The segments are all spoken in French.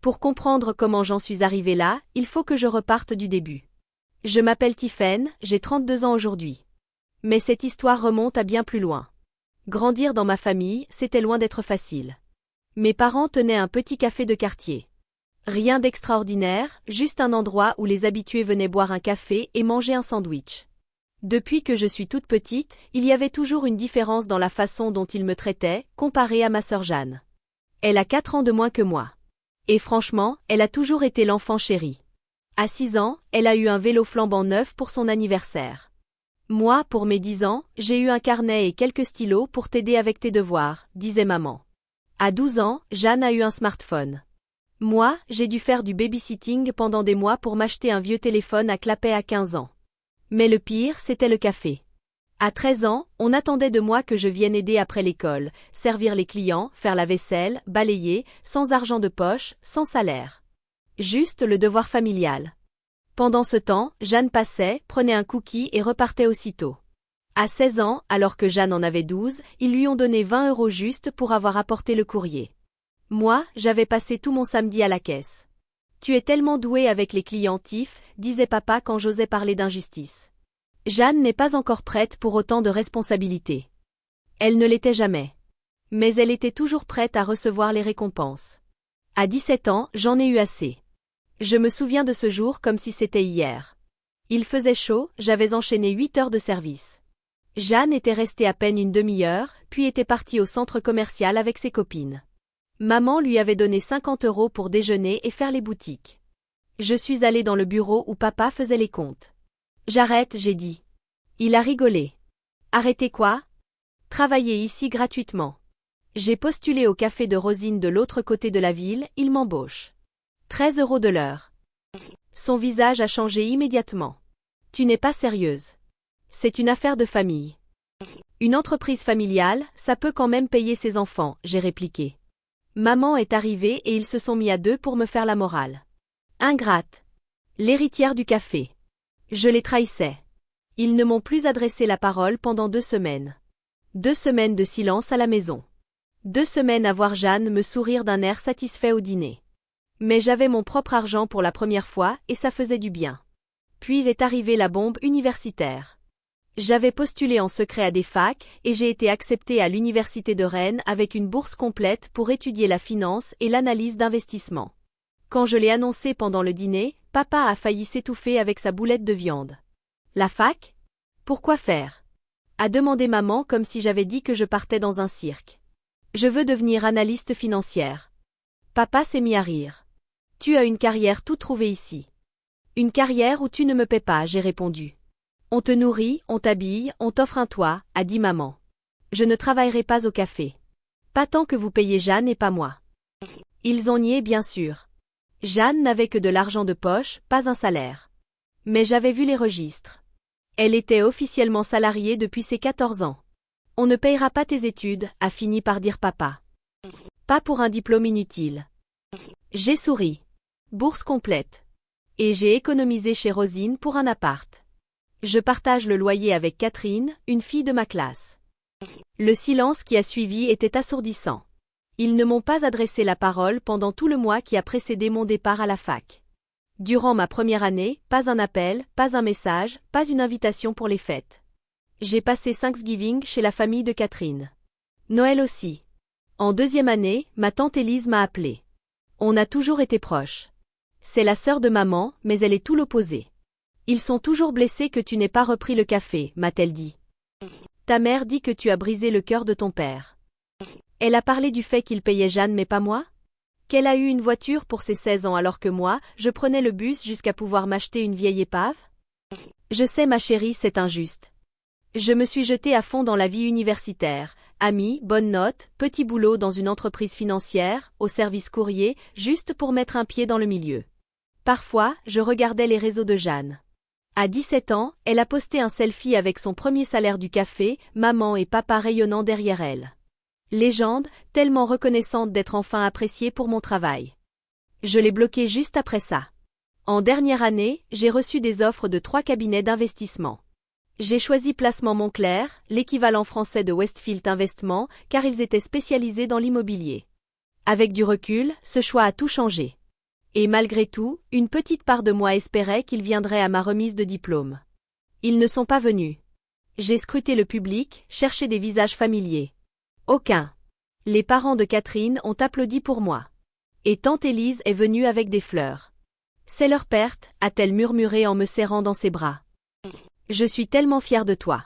Pour comprendre comment j'en suis arrivée là, il faut que je reparte du début. Je m'appelle Tiffaine, j'ai 32 ans aujourd'hui. Mais cette histoire remonte à bien plus loin. Grandir dans ma famille, c'était loin d'être facile. Mes parents tenaient un petit café de quartier. Rien d'extraordinaire, juste un endroit où les habitués venaient boire un café et manger un sandwich. Depuis que je suis toute petite, il y avait toujours une différence dans la façon dont ils me traitaient, comparée à ma sœur Jeanne. Elle a 4 ans de moins que moi. Et franchement, elle a toujours été l'enfant chéri. À 6 ans, elle a eu un vélo flambant neuf pour son anniversaire. Moi, pour mes 10 ans, j'ai eu un carnet et quelques stylos pour t'aider avec tes devoirs, disait maman. À 12 ans, Jeanne a eu un smartphone. Moi, j'ai dû faire du babysitting pendant des mois pour m'acheter un vieux téléphone à clapet à 15 ans. Mais le pire, c'était le café. À 13 ans, on attendait de moi que je vienne aider après l'école, servir les clients, faire la vaisselle, balayer, sans argent de poche, sans salaire. Juste le devoir familial. Pendant ce temps, Jeanne passait, prenait un cookie et repartait aussitôt. À 16 ans, alors que Jeanne en avait 12, ils lui ont donné 20 € juste pour avoir apporté le courrier. Moi, j'avais passé tout mon samedi à la caisse. Tu es tellement douée avec les clients, Tiff, disait papa quand j'osais parler d'injustice. Jeanne n'est pas encore prête pour autant de responsabilités. Elle ne l'était jamais. Mais elle était toujours prête à recevoir les récompenses. À 17 ans, j'en ai eu assez. Je me souviens de ce jour comme si c'était hier. Il faisait chaud, j'avais enchaîné 8 heures de service. Jeanne était restée à peine une demi-heure, puis était partie au centre commercial avec ses copines. Maman lui avait donné 50 € pour déjeuner et faire les boutiques. Je suis allée dans le bureau où papa faisait les comptes. J'arrête, j'ai dit. Il a rigolé. Arrêtez quoi? Travailler ici gratuitement. J'ai postulé au café de Rosine de l'autre côté de la ville, il m'embauche. 13 € de l'heure. Son visage a changé immédiatement. Tu n'es pas sérieuse. C'est une affaire de famille. Une entreprise familiale, ça peut quand même payer ses enfants, j'ai répliqué. Maman est arrivée et ils se sont mis à deux pour me faire la morale. Ingrate. L'héritière du café. Je les trahissais. Ils ne m'ont plus adressé la parole pendant 2 semaines. 2 semaines de silence à la maison. 2 semaines à voir Jeanne me sourire d'un air satisfait au dîner. Mais j'avais mon propre argent pour la première fois et ça faisait du bien. Puis est arrivée la bombe universitaire. J'avais postulé en secret à des facs et j'ai été acceptée à l'université de Rennes avec une bourse complète pour étudier la finance et l'analyse d'investissement. Quand je l'ai annoncé pendant le dîner, papa a failli s'étouffer avec sa boulette de viande. La fac? Pourquoi faire? A demandé maman comme si j'avais dit que je partais dans un cirque. Je veux devenir analyste financière. Papa s'est mis à rire. Tu as une carrière toute trouvée ici. Une carrière où tu ne me paies pas, j'ai répondu. On te nourrit, on t'habille, on t'offre un toit, a dit maman. Je ne travaillerai pas au café. Pas tant que vous payez Jeanne et pas moi. Ils ont nié bien sûr. Jeanne n'avait que de l'argent de poche, pas un salaire. Mais j'avais vu les registres. Elle était officiellement salariée depuis ses 14 ans. On ne payera pas tes études, a fini par dire papa. Pas pour un diplôme inutile. J'ai souri. Bourse complète. Et j'ai économisé chez Rosine pour un appart. Je partage le loyer avec Catherine, une fille de ma classe. Le silence qui a suivi était assourdissant. Ils ne m'ont pas adressé la parole pendant tout le mois qui a précédé mon départ à la fac. Durant ma première année, pas un appel, pas un message, pas une invitation pour les fêtes. J'ai passé Thanksgiving chez la famille de Catherine. Noël aussi. En 2e année, ma tante Élise m'a appelée. On a toujours été proches. C'est la sœur de maman, mais elle est tout l'opposé. Ils sont toujours blessés que tu n'aies pas repris le café, m'a-t-elle dit. Ta mère dit que tu as brisé le cœur de ton père. Elle a parlé du fait qu'il payait Jeanne mais pas moi? Qu'elle a eu une voiture pour ses 16 ans alors que moi, je prenais le bus jusqu'à pouvoir m'acheter une vieille épave? Je sais ma chérie, c'est injuste. Je me suis jetée à fond dans la vie universitaire, amis, bonnes notes, petit boulot dans une entreprise financière, au service courrier, juste pour mettre un pied dans le milieu. Parfois, je regardais les réseaux de Jeanne. À 17 ans, elle a posté un selfie avec son premier salaire du café, maman et papa rayonnant derrière elle. Légende, tellement reconnaissante d'être enfin appréciée pour mon travail. Je l'ai bloquée juste après ça. En dernière année, j'ai reçu des offres de 3 cabinets d'investissement. J'ai choisi Placement Montclair, l'équivalent français de Westfield Investment, car ils étaient spécialisés dans l'immobilier. Avec du recul, ce choix a tout changé. Et malgré tout, une petite part de moi espérait qu'ils viendraient à ma remise de diplôme. Ils ne sont pas venus. J'ai scruté le public, cherché des visages familiers. Aucun. Les parents de Catherine ont applaudi pour moi. Et tante Élise est venue avec des fleurs. C'est leur perte, a-t-elle murmuré en me serrant dans ses bras. Je suis tellement fière de toi.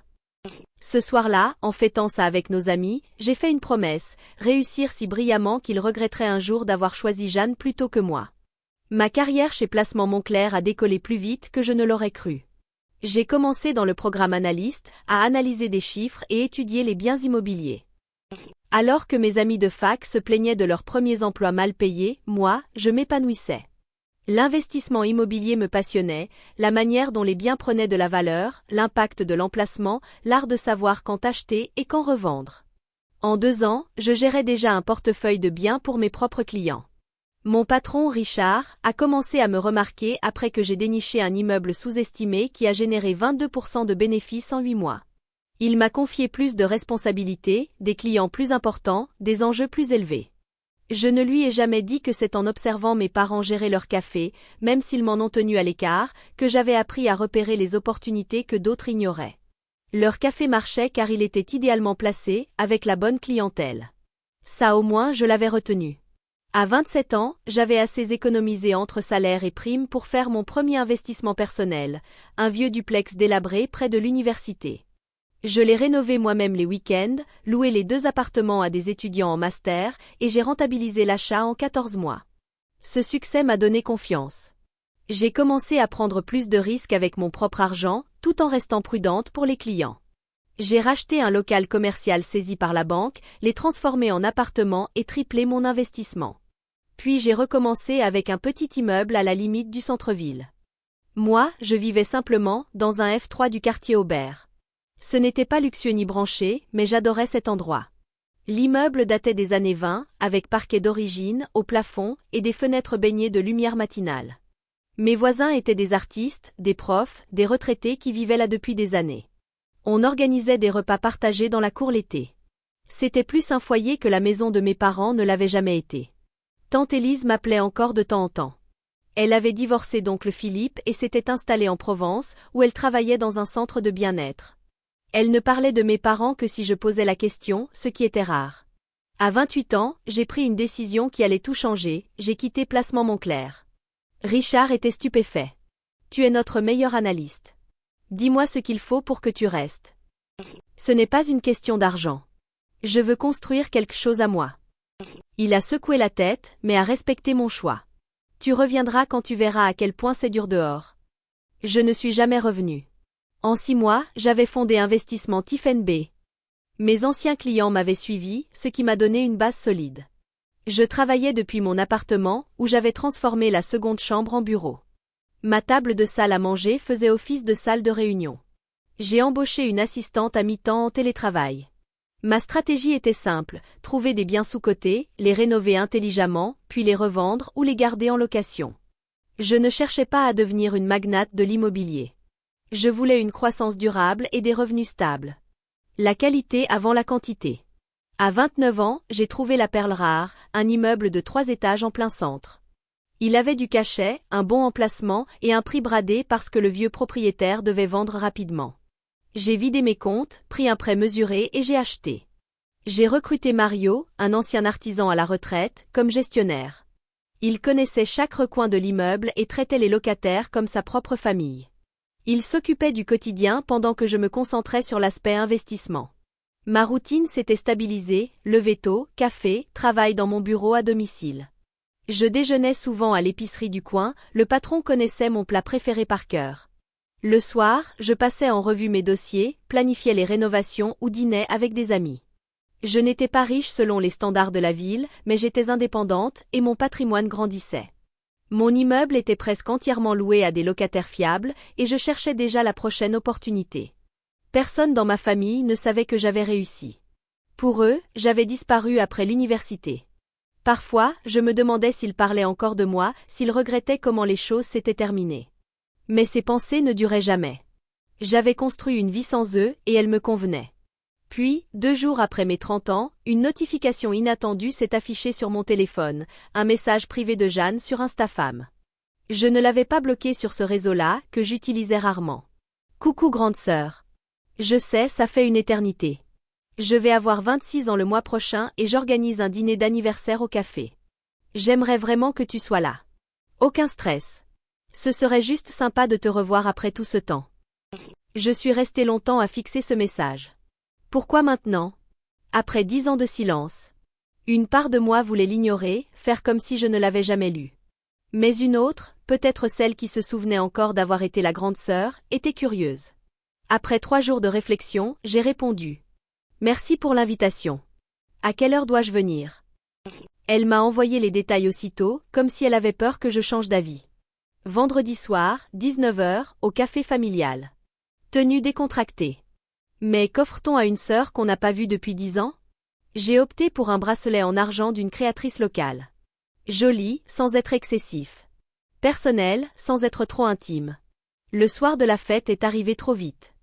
Ce soir-là, en fêtant ça avec nos amis, j'ai fait une promesse, réussir si brillamment qu'ils regretteraient un jour d'avoir choisi Jeanne plutôt que moi. Ma carrière chez Placement Moncler a décollé plus vite que je ne l'aurais cru. J'ai commencé dans le programme analyste, à analyser des chiffres et étudier les biens immobiliers. Alors que mes amis de fac se plaignaient de leurs premiers emplois mal payés, moi, je m'épanouissais. L'investissement immobilier me passionnait, la manière dont les biens prenaient de la valeur, l'impact de l'emplacement, l'art de savoir quand acheter et quand revendre. En 2 ans, je gérais déjà un portefeuille de biens pour mes propres clients. Mon patron, Richard, a commencé à me remarquer après que j'ai déniché un immeuble sous-estimé qui a généré 22% de bénéfices en 8 mois. Il m'a confié plus de responsabilités, des clients plus importants, des enjeux plus élevés. Je ne lui ai jamais dit que c'est en observant mes parents gérer leur café, même s'ils m'en ont tenu à l'écart, que j'avais appris à repérer les opportunités que d'autres ignoraient. Leur café marchait car il était idéalement placé, avec la bonne clientèle. Ça au moins je l'avais retenu. À 27 ans, j'avais assez économisé entre salaire et primes pour faire mon premier investissement personnel, un vieux duplex délabré près de l'université. Je l'ai rénové moi-même les week-ends, loué les 2 appartements à des étudiants en master, et j'ai rentabilisé l'achat en 14 mois. Ce succès m'a donné confiance. J'ai commencé à prendre plus de risques avec mon propre argent, tout en restant prudente pour les clients. J'ai racheté un local commercial saisi par la banque, l'ai transformé en appartement et triplé mon investissement. Puis j'ai recommencé avec un petit immeuble à la limite du centre-ville. Moi, je vivais simplement dans un F3 du quartier Aubert. Ce n'était pas luxueux ni branché, mais j'adorais cet endroit. L'immeuble datait des années 20, avec parquet d'origine, au plafond, et des fenêtres baignées de lumière matinale. Mes voisins étaient des artistes, des profs, des retraités qui vivaient là depuis des années. On organisait des repas partagés dans la cour l'été. C'était plus un foyer que la maison de mes parents ne l'avait jamais été. Tante Élise m'appelait encore de temps en temps. Elle avait divorcé d'oncle Philippe et s'était installée en Provence, où elle travaillait dans un centre de bien-être. Elle ne parlait de mes parents que si je posais la question, ce qui était rare. À 28 ans, j'ai pris une décision qui allait tout changer, j'ai quitté Placement Moncler. Richard était stupéfait. Tu es notre meilleur analyste. Dis-moi ce qu'il faut pour que tu restes. Ce n'est pas une question d'argent. Je veux construire quelque chose à moi. Il a secoué la tête, mais a respecté mon choix. Tu reviendras quand tu verras à quel point c'est dur dehors. Je ne suis jamais revenu. En 6 mois, j'avais fondé Investissement Tiffen B. Mes anciens clients m'avaient suivi, ce qui m'a donné une base solide. Je travaillais depuis mon appartement, où j'avais transformé la seconde chambre en bureau. Ma table de salle à manger faisait office de salle de réunion. J'ai embauché une assistante à mi-temps en télétravail. Ma stratégie était simple, trouver des biens sous-cotés, les rénover intelligemment, puis les revendre ou les garder en location. Je ne cherchais pas à devenir une magnate de l'immobilier. Je voulais une croissance durable et des revenus stables. La qualité avant la quantité. À 29 ans, j'ai trouvé la perle rare, un immeuble de 3 étages en plein centre. Il avait du cachet, un bon emplacement et un prix bradé parce que le vieux propriétaire devait vendre rapidement. J'ai vidé mes comptes, pris un prêt mesuré et j'ai acheté. J'ai recruté Mario, un ancien artisan à la retraite, comme gestionnaire. Il connaissait chaque recoin de l'immeuble et traitait les locataires comme sa propre famille. Il s'occupait du quotidien pendant que je me concentrais sur l'aspect investissement. Ma routine s'était stabilisée, lever tôt, café, travail dans mon bureau à domicile. Je déjeunais souvent à l'épicerie du coin, le patron connaissait mon plat préféré par cœur. Le soir, je passais en revue mes dossiers, planifiais les rénovations ou dînais avec des amis. Je n'étais pas riche selon les standards de la ville, mais j'étais indépendante et mon patrimoine grandissait. Mon immeuble était presque entièrement loué à des locataires fiables et je cherchais déjà la prochaine opportunité. Personne dans ma famille ne savait que j'avais réussi. Pour eux, j'avais disparu après l'université. Parfois, je me demandais s'ils parlaient encore de moi, s'ils regrettaient comment les choses s'étaient terminées. Mais ces pensées ne duraient jamais. J'avais construit une vie sans eux et elle me convenait. Puis, 2 jours après mes 30 ans, une notification inattendue s'est affichée sur mon téléphone, un message privé de Jeanne sur Instafam. Je ne l'avais pas bloqué sur ce réseau-là, que j'utilisais rarement. Coucou grande sœur. Je sais, ça fait une éternité. Je vais avoir 26 ans le mois prochain et j'organise un dîner d'anniversaire au café. J'aimerais vraiment que tu sois là. Aucun stress. Ce serait juste sympa de te revoir après tout ce temps. Je suis restée longtemps à fixer ce message. Pourquoi maintenant? Après 10 ans de silence. Une part de moi voulait l'ignorer, faire comme si je ne l'avais jamais lu. Mais une autre, peut-être celle qui se souvenait encore d'avoir été la grande sœur, était curieuse. Après 3 jours de réflexion, j'ai répondu. Merci pour l'invitation. À quelle heure dois-je venir? Elle m'a envoyé les détails aussitôt, comme si elle avait peur que je change d'avis. Vendredi soir, 19 h, au café familial. Tenue décontractée. Mais qu'offre-t-on à une sœur qu'on n'a pas vue depuis 10 ans? J'ai opté pour un bracelet en argent d'une créatrice locale. Joli, sans être excessif. Personnel, sans être trop intime. Le soir de la fête est arrivé trop vite.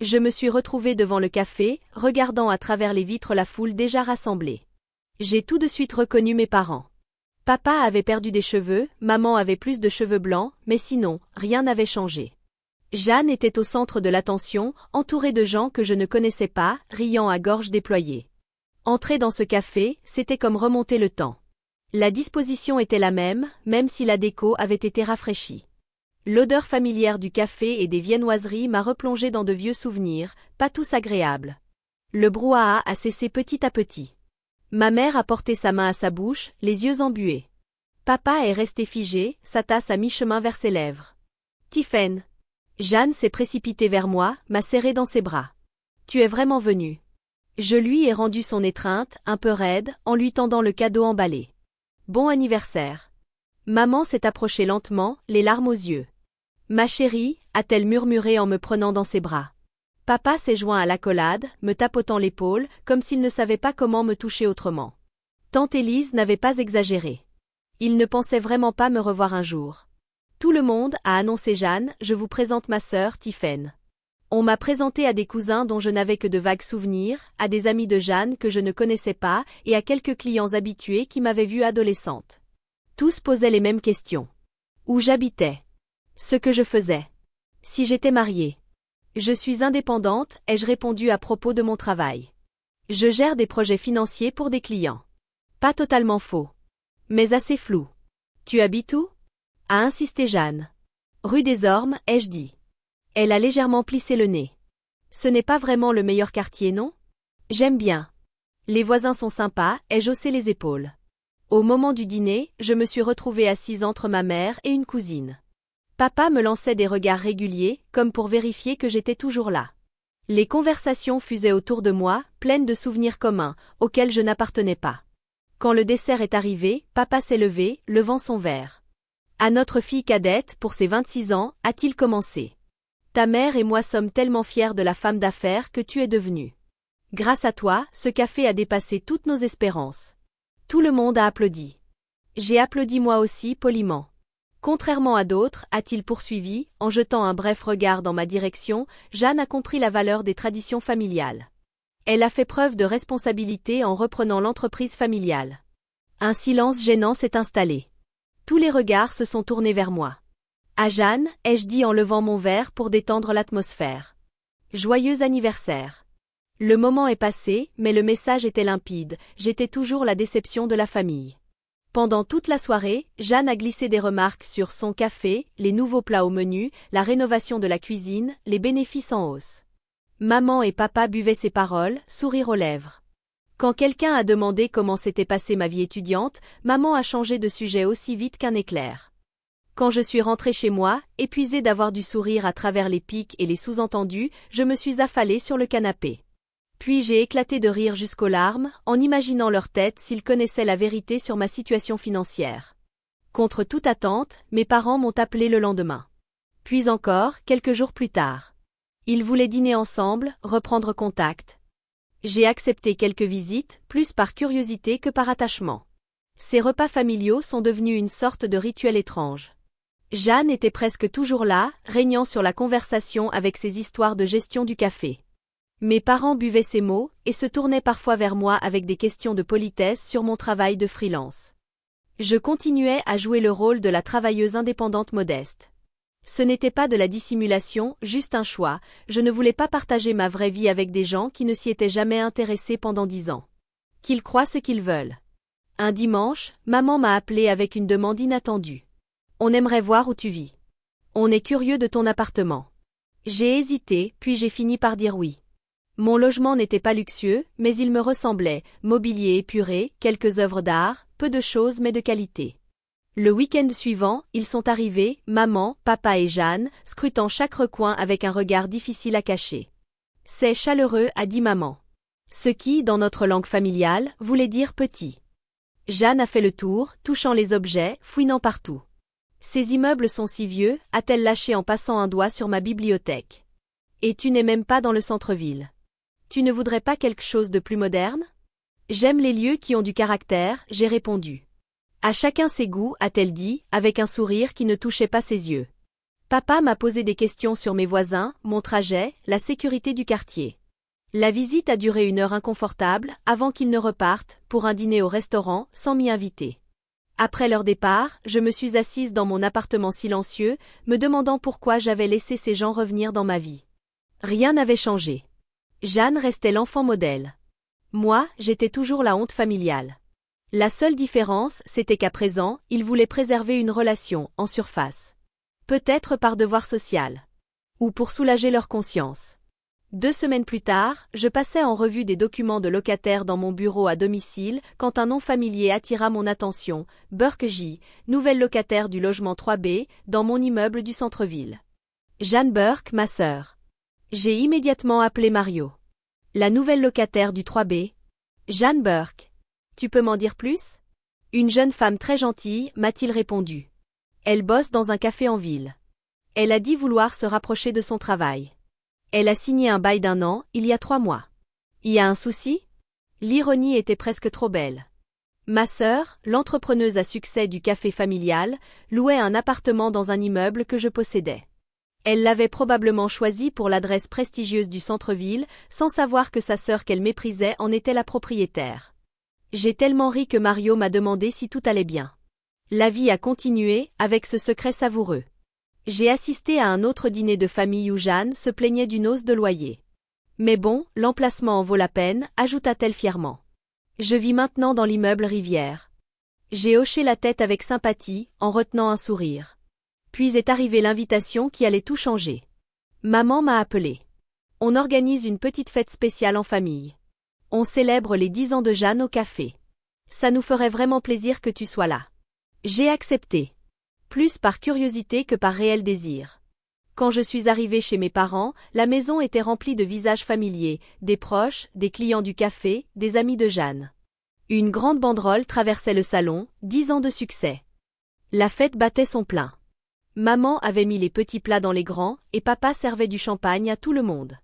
Je me suis retrouvée devant le café, regardant à travers les vitres la foule déjà rassemblée. J'ai tout de suite reconnu mes parents. Papa avait perdu des cheveux, maman avait plus de cheveux blancs, mais sinon, rien n'avait changé. Jeanne était au centre de l'attention, entourée de gens que je ne connaissais pas, riant à gorge déployée. Entrer dans ce café, c'était comme remonter le temps. La disposition était la même si la déco avait été rafraîchie. L'odeur familière du café et des viennoiseries m'a replongé dans de vieux souvenirs, pas tous agréables. Le brouhaha a cessé petit à petit. Ma mère a porté sa main à sa bouche, les yeux embués. Papa est resté figé, sa tasse à mi-chemin vers ses lèvres. Tiphaine. Jeanne s'est précipitée vers moi, m'a serré dans ses bras. Tu es vraiment venue. Je lui ai rendu son étreinte, un peu raide, en lui tendant le cadeau emballé. Bon anniversaire. Maman s'est approchée lentement, les larmes aux yeux. Ma chérie, a-t-elle murmuré en me prenant dans ses bras. Papa s'est joint à l'accolade, me tapotant l'épaule, comme s'il ne savait pas comment me toucher autrement. Tante Élise n'avait pas exagéré. Il ne pensait vraiment pas me revoir un jour. Tout le monde a annoncé Jeanne, je vous présente ma sœur Tiphaine. On m'a présenté à des cousins dont je n'avais que de vagues souvenirs, à des amis de Jeanne que je ne connaissais pas et à quelques clients habitués qui m'avaient vue adolescente. Tous posaient les mêmes questions. Où j'habitais? Ce que je faisais? Si j'étais mariée? Je suis indépendante, ai-je répondu à propos de mon travail. Je gère des projets financiers pour des clients. Pas totalement faux. Mais assez flou. Tu habites où? A insisté Jeanne. Rue des Ormes, ai-je dit. Elle a légèrement plissé le nez. Ce n'est pas vraiment le meilleur quartier, non? J'aime bien. Les voisins sont sympas, ai-je haussé les épaules. Au moment du dîner, je me suis retrouvée assise entre ma mère et une cousine. Papa me lançait des regards réguliers, comme pour vérifier que j'étais toujours là. Les conversations fusaient autour de moi, pleines de souvenirs communs, auxquels je n'appartenais pas. Quand le dessert est arrivé, papa s'est levé, levant son verre. À notre fille cadette, pour ses 26 ans, a-t-il commencé. Ta mère et moi sommes tellement fiers de la femme d'affaires que tu es devenue. Grâce à toi, ce café a dépassé toutes nos espérances. Tout le monde a applaudi. J'ai applaudi moi aussi poliment. Contrairement à d'autres, a-t-il poursuivi, en jetant un bref regard dans ma direction, Jeanne a compris la valeur des traditions familiales. Elle a fait preuve de responsabilité en reprenant l'entreprise familiale. Un silence gênant s'est installé. Tous les regards se sont tournés vers moi. À Jeanne, ai-je dit en levant mon verre pour détendre l'atmosphère. Joyeux anniversaire. Le moment est passé, mais le message était limpide, j'étais toujours la déception de la famille. Pendant toute la soirée, Jeanne a glissé des remarques sur son café, les nouveaux plats au menu, la rénovation de la cuisine, les bénéfices en hausse. Maman et papa buvaient ses paroles, sourire aux lèvres. Quand quelqu'un a demandé comment s'était passée ma vie étudiante, maman a changé de sujet aussi vite qu'un éclair. Quand je suis rentrée chez moi, épuisée d'avoir du sourire à travers les pics et les sous-entendus, je me suis affalée sur le canapé. Puis j'ai éclaté de rire jusqu'aux larmes, en imaginant leur tête s'ils connaissaient la vérité sur ma situation financière. Contre toute attente, mes parents m'ont appelé le lendemain. Puis encore, quelques jours plus tard. Ils voulaient dîner ensemble, reprendre contact. J'ai accepté quelques visites, plus par curiosité que par attachement. Ces repas familiaux sont devenus une sorte de rituel étrange. Jeanne était presque toujours là, régnant sur la conversation avec ses histoires de gestion du café. Mes parents buvaient ces mots et se tournaient parfois vers moi avec des questions de politesse sur mon travail de freelance. Je continuais à jouer le rôle de la travailleuse indépendante modeste. Ce n'était pas de la dissimulation, juste un choix, je ne voulais pas partager ma vraie vie avec des gens qui ne s'y étaient jamais intéressés pendant 10 ans. Qu'ils croient ce qu'ils veulent. Un dimanche, maman m'a appelé avec une demande inattendue. On aimerait voir où tu vis. On est curieux de ton appartement. J'ai hésité, puis j'ai fini par dire oui. Mon logement n'était pas luxueux, mais il me ressemblait, mobilier épuré, quelques œuvres d'art, peu de choses mais de qualité. Le week-end suivant, ils sont arrivés, maman, papa et Jeanne, scrutant chaque recoin avec un regard difficile à cacher. C'est chaleureux, a dit maman. Ce qui, dans notre langue familiale, voulait dire petit. Jeanne a fait le tour, touchant les objets, fouinant partout. Ces immeubles sont si vieux, a-t-elle lâché en passant un doigt sur ma bibliothèque. Et tu n'es même pas dans le centre-ville. Tu ne voudrais pas quelque chose de plus moderne? J'aime les lieux qui ont du caractère, j'ai répondu. À chacun ses goûts, a-t-elle dit, avec un sourire qui ne touchait pas ses yeux. Papa m'a posé des questions sur mes voisins, mon trajet, la sécurité du quartier. La visite a duré 1 heure inconfortable, avant qu'ils ne repartent, pour un dîner au restaurant, sans m'y inviter. Après leur départ, je me suis assise dans mon appartement silencieux, me demandant pourquoi j'avais laissé ces gens revenir dans ma vie. Rien n'avait changé. Jeanne restait l'enfant modèle. Moi, j'étais toujours la honte familiale. La seule différence, c'était qu'à présent, ils voulaient préserver une relation, en surface. Peut-être par devoir social. Ou pour soulager leur conscience. 2 semaines plus tard, je passais en revue des documents de locataires dans mon bureau à domicile quand un nom familier attira mon attention, Burke J., nouvelle locataire du logement 3B, dans mon immeuble du centre-ville. Jeanne Burke, ma sœur. J'ai immédiatement appelé Mario. La nouvelle locataire du 3B. Jeanne Burke. Tu peux m'en dire plus? Une jeune femme très gentille, m'a-t-il répondu. Elle bosse dans un café en ville. Elle a dit vouloir se rapprocher de son travail. Elle a signé un bail d'1 an, il y a 3 mois. Y a un souci? L'ironie était presque trop belle. Ma sœur, l'entrepreneuse à succès du café familial, louait un appartement dans un immeuble que je possédais. Elle l'avait probablement choisi pour l'adresse prestigieuse du centre-ville, sans savoir que sa sœur qu'elle méprisait en était la propriétaire. J'ai tellement ri que Mario m'a demandé si tout allait bien. La vie a continué, avec ce secret savoureux. J'ai assisté à un autre dîner de famille où Jeanne se plaignait d'une hausse de loyer. Mais bon, l'emplacement en vaut la peine, ajouta-t-elle fièrement. Je vis maintenant dans l'immeuble Rivière. J'ai hoché la tête avec sympathie, en retenant un sourire. Puis est arrivée l'invitation qui allait tout changer. Maman m'a appelé. On organise une petite fête spéciale en famille. On célèbre les 10 ans de Jeanne au café. Ça nous ferait vraiment plaisir que tu sois là. J'ai accepté. Plus par curiosité que par réel désir. Quand je suis arrivée chez mes parents, la maison était remplie de visages familiers, des proches, des clients du café, des amis de Jeanne. Une grande banderole traversait le salon, 10 ans de succès. La fête battait son plein. Maman avait mis les petits plats dans les grands, et papa servait du champagne à tout le monde.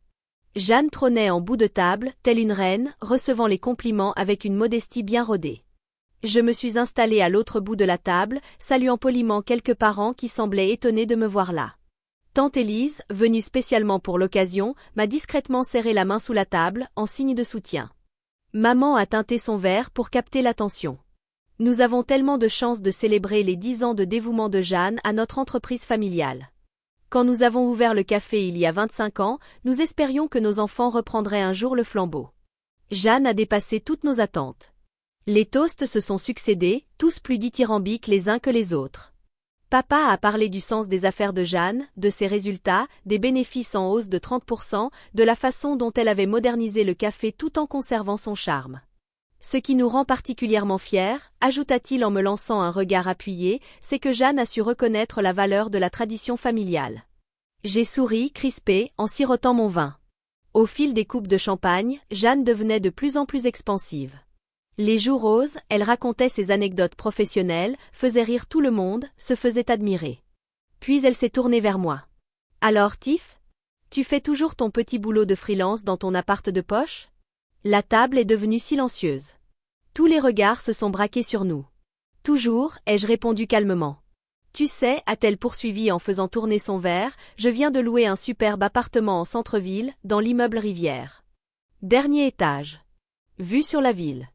Jeanne trônait en bout de table, telle une reine, recevant les compliments avec une modestie bien rodée. Je me suis installée à l'autre bout de la table, saluant poliment quelques parents qui semblaient étonnés de me voir là. Tante Élise, venue spécialement pour l'occasion, m'a discrètement serré la main sous la table, en signe de soutien. Maman a teinté son verre pour capter l'attention. Nous avons tellement de chance de célébrer les 10 ans de dévouement de Jeanne à notre entreprise familiale. Quand nous avons ouvert le café il y a 25 ans, nous espérions que nos enfants reprendraient un jour le flambeau. Jeanne a dépassé toutes nos attentes. Les toasts se sont succédés, tous plus dithyrambiques les uns que les autres. Papa a parlé du sens des affaires de Jeanne, de ses résultats, des bénéfices en hausse de 30%, de la façon dont elle avait modernisé le café tout en conservant son charme. Ce qui nous rend particulièrement fiers, ajouta-t-il en me lançant un regard appuyé, c'est que Jeanne a su reconnaître la valeur de la tradition familiale. J'ai souri, crispé, en sirotant mon vin. Au fil des coupes de champagne, Jeanne devenait de plus en plus expansive. Les joues roses, elle racontait ses anecdotes professionnelles, faisait rire tout le monde, se faisait admirer. Puis elle s'est tournée vers moi. Alors Tiff? Tu fais toujours ton petit boulot de freelance dans ton appart de poche? La table est devenue silencieuse. Tous les regards se sont braqués sur nous. Toujours, ai-je répondu calmement. Tu sais, a-t-elle poursuivi en faisant tourner son verre, je viens de louer un superbe appartement en centre-ville, dans l'immeuble Rivière. Dernier étage. Vue sur la ville.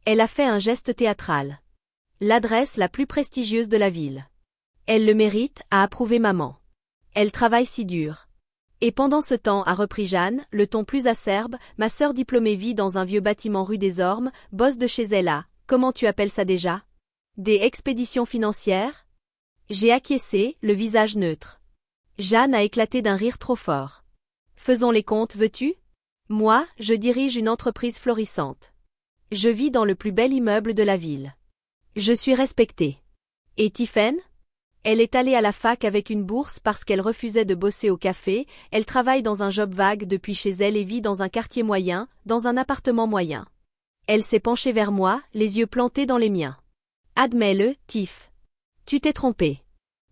Elle a fait un geste théâtral. L'adresse la plus prestigieuse de la ville. Elle le mérite, a approuvé maman. Elle travaille si dur. Et pendant ce temps, a repris Jeanne, le ton plus acerbe, ma sœur diplômée vit dans un vieux bâtiment rue des Ormes, bosse de chez elle à, comment tu appelles ça déjà? Des expéditions financières? J'ai acquiescé, le visage neutre. Jeanne a éclaté d'un rire trop fort. Faisons les comptes, veux-tu? Moi, je dirige une entreprise florissante. Je vis dans le plus bel immeuble de la ville. Je suis respectée. Et Tiphaine? Elle est allée à la fac avec une bourse parce qu'elle refusait de bosser au café, elle travaille dans un job vague depuis chez elle et vit dans un quartier moyen, dans un appartement moyen. Elle s'est penchée vers moi, les yeux plantés dans les miens. Admets-le, Tiff. Tu t'es trompée.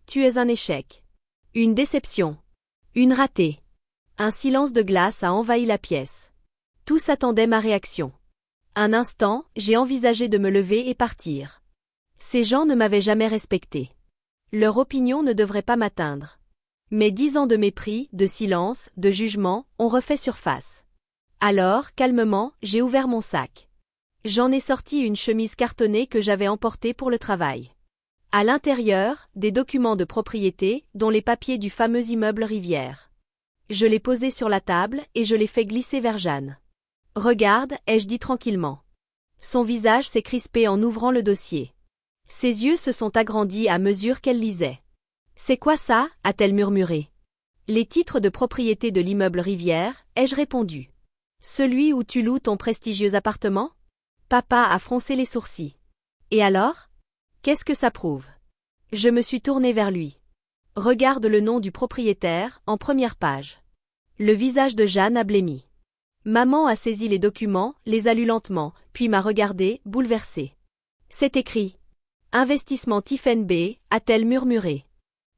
Tu es un échec. Une déception. Une ratée. Un silence de glace a envahi la pièce. Tous attendaient ma réaction. Un instant, j'ai envisagé de me lever et partir. Ces gens ne m'avaient jamais respecté. Leur opinion ne devrait pas m'atteindre. Mais 10 ans de mépris, de silence, de jugement, ont refait surface. Alors, calmement, j'ai ouvert mon sac. J'en ai sorti une chemise cartonnée que j'avais emportée pour le travail. À l'intérieur, des documents de propriété, dont les papiers du fameux immeuble Rivière. Je l'ai posé sur la table et je l'ai fait glisser vers Jeanne. Regarde, ai-je dit tranquillement. Son visage s'est crispé en ouvrant le dossier. Ses yeux se sont agrandis à mesure qu'elle lisait. C'est quoi ça? A-t-elle murmuré. Les titres de propriété de l'immeuble Rivière, ai-je répondu. Celui où tu loues ton prestigieux appartement? Papa a froncé les sourcils. Et alors? Qu'est-ce que ça prouve? Je me suis tournée vers lui. Regarde le nom du propriétaire, en première page. Le visage de Jeanne a blêmi. Maman a saisi les documents, les a lus lentement, puis m'a regardée, bouleversée. C'est écrit. Investissement Tiphaine B, a-t-elle murmuré.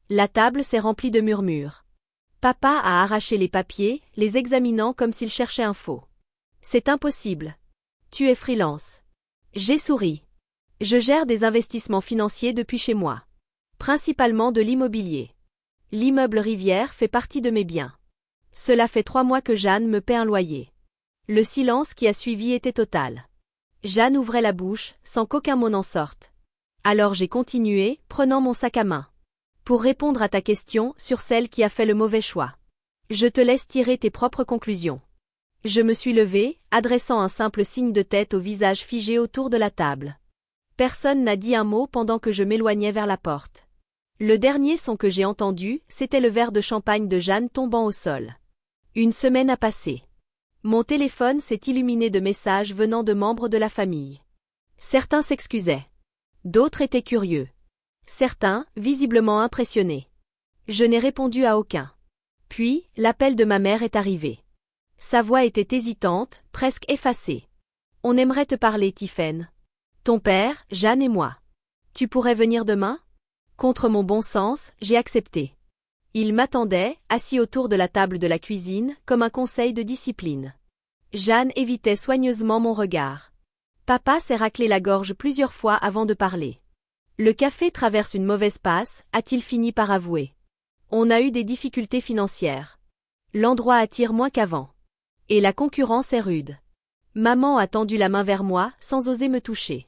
La table s'est remplie de murmures. Papa a arraché les papiers, les examinant comme s'il cherchait un faux. C'est impossible. Tu es freelance. J'ai souri. Je gère des investissements financiers depuis chez moi. Principalement de l'immobilier. L'immeuble Rivière fait partie de mes biens. Cela fait 3 mois que Jeanne me paie un loyer. Le silence qui a suivi était total. Jeanne ouvrait la bouche, sans qu'aucun mot n'en sorte. Alors j'ai continué, prenant mon sac à main. Pour répondre à ta question sur celle qui a fait le mauvais choix. Je te laisse tirer tes propres conclusions. Je me suis levée, adressant un simple signe de tête au visage figé autour de la table. Personne n'a dit un mot pendant que je m'éloignais vers la porte. Le dernier son que j'ai entendu, c'était le verre de champagne de Jeanne tombant au sol. Une semaine a passé. Mon téléphone s'est illuminé de messages venant de membres de la famille. Certains s'excusaient. D'autres étaient curieux. Certains, visiblement impressionnés. Je n'ai répondu à aucun. Puis, l'appel de ma mère est arrivé. Sa voix était hésitante, presque effacée. On aimerait te parler, Tiphaine. Ton père, Jeanne et moi. Tu pourrais venir demain? Contre mon bon sens, j'ai accepté. Il m'attendait, assis autour de la table de la cuisine, comme un conseil de discipline. Jeanne évitait soigneusement mon regard. Papa s'est raclé la gorge plusieurs fois avant de parler. Le café traverse une mauvaise passe, a-t-il fini par avouer. On a eu des difficultés financières. L'endroit attire moins qu'avant. Et la concurrence est rude. Maman a tendu la main vers moi, sans oser me toucher.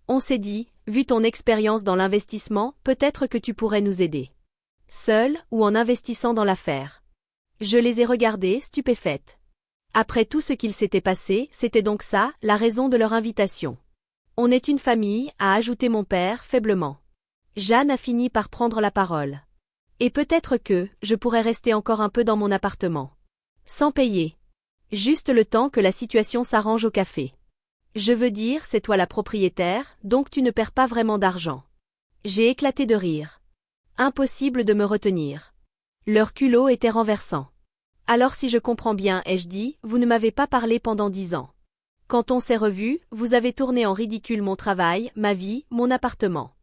On s'est dit, vu ton expérience dans l'investissement, peut-être que tu pourrais nous aider. Seule, ou en investissant dans l'affaire. Je les ai regardées, stupéfaites. Après tout ce qu'il s'était passé, c'était donc ça, la raison de leur invitation. On est une famille, a ajouté mon père, faiblement. Jeanne a fini par prendre la parole. Et peut-être que, je pourrais rester encore un peu dans mon appartement. Sans payer. Juste le temps que la situation s'arrange au café. Je veux dire, c'est toi la propriétaire, donc tu ne perds pas vraiment d'argent. J'ai éclaté de rire. Impossible de me retenir. Leur culot était renversant. Alors si je comprends bien, ai-je dit, vous ne m'avez pas parlé pendant 10 ans. Quand on s'est revus, vous avez tourné en ridicule mon travail, ma vie, mon appartement.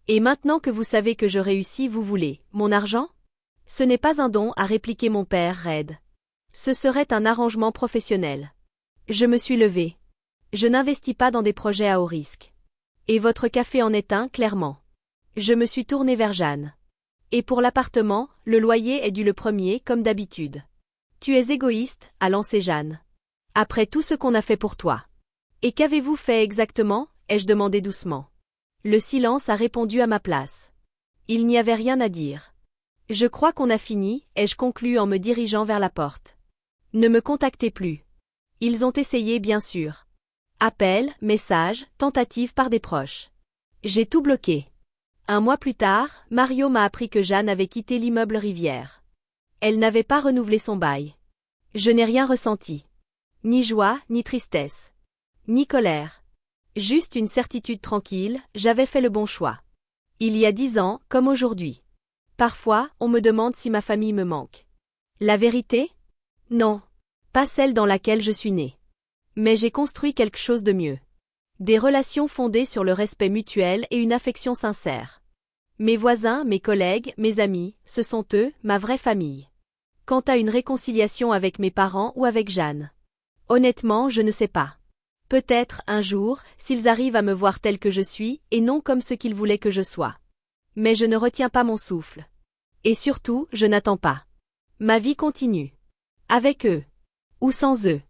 Et maintenant que vous savez que je réussis, vous voulez, mon argent? Ce n'est pas un don, a répliqué mon père raide. Ce serait un arrangement professionnel. Je me suis levée. Je n'investis pas dans des projets à haut risque. Et votre café en est un, clairement. Je me suis tournée vers Jeanne. Et pour l'appartement, le loyer est dû le premier, comme d'habitude. Tu es égoïste, a lancé Jeanne. Après tout ce qu'on a fait pour toi. Et qu'avez-vous fait exactement? Ai-je demandé doucement. Le silence a répondu à ma place. Il n'y avait rien à dire. Je crois qu'on a fini, ai-je conclu en me dirigeant vers la porte. Ne me contactez plus. Ils ont essayé bien sûr. Appels, messages, tentatives par des proches. J'ai tout bloqué. Un mois plus tard, Mario m'a appris que Jeanne avait quitté l'immeuble Rivière. Elle n'avait pas renouvelé son bail. Je n'ai rien ressenti. Ni joie, ni tristesse. Ni colère. Juste une certitude tranquille, j'avais fait le bon choix. Il y a 10 ans, comme aujourd'hui. Parfois, on me demande si ma famille me manque. La vérité? Non. Pas celle dans laquelle je suis née. Mais j'ai construit quelque chose de mieux. Des relations fondées sur le respect mutuel et une affection sincère. Mes voisins, mes collègues, mes amis, ce sont eux, ma vraie famille. Quant à une réconciliation avec mes parents ou avec Jeanne. Honnêtement, je ne sais pas. Peut-être, un jour, s'ils arrivent à me voir tel que je suis, et non comme ce qu'ils voulaient que je sois. Mais je ne retiens pas mon souffle. Et surtout, je n'attends pas. Ma vie continue. Avec eux. Ou sans eux.